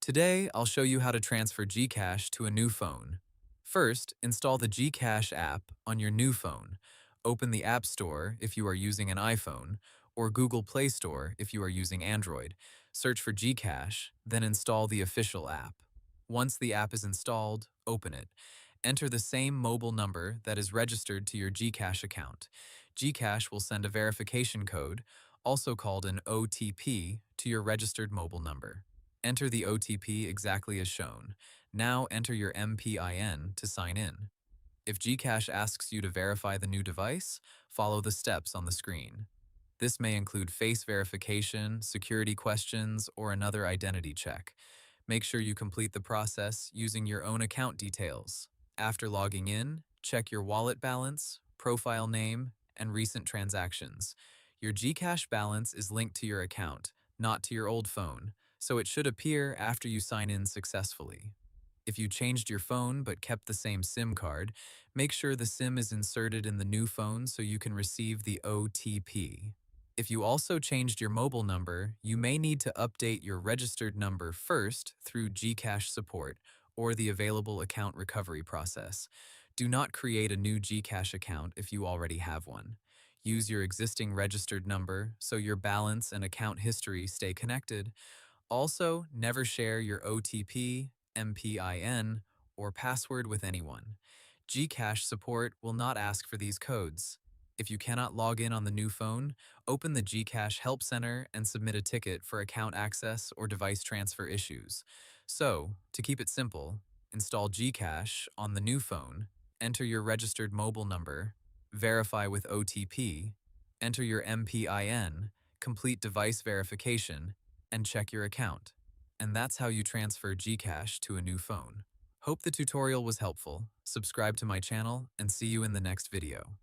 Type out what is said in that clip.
Today, I'll show you how to transfer GCash to a new phone. First, install the GCash app on your new phone. Open the App Store if you are using an iPhone, or Google Play Store if you are using Android. Search for GCash, then install the official app. Once the app is installed, open it. Enter the same mobile number that is registered to your GCash account. GCash will send a verification code, also called an OTP, to your registered mobile number. Enter the OTP exactly as shown. Now enter your MPIN to sign in. If GCash asks you to verify the new device, follow the steps on the screen. This may include face verification, security questions, or another identity check. Make sure you complete the process using your own account details. After logging in, check your wallet balance, profile name, and recent transactions. Your GCash balance is linked to your account, not to your old phone, so it should appear after you sign in successfully. If you changed your phone but kept the same SIM card, make sure the SIM is inserted in the new phone so you can receive the OTP. If you also changed your mobile number, you may need to update your registered number first through GCash support or the available account recovery process. Do not create a new GCash account if you already have one. Use your existing registered number so your balance and account history stay connected. Also, never share your OTP, MPIN, or password with anyone. GCash support will not ask for these codes. If you cannot log in on the new phone, open the GCash Help Center and submit a ticket for account access or device transfer issues. So, to keep it simple, install GCash on the new phone, enter your registered mobile number, verify with OTP, enter your MPIN, complete device verification, and check your account. And that's how you transfer GCash to a new phone. Hope the tutorial was helpful. Subscribe to my channel and see you in the next video.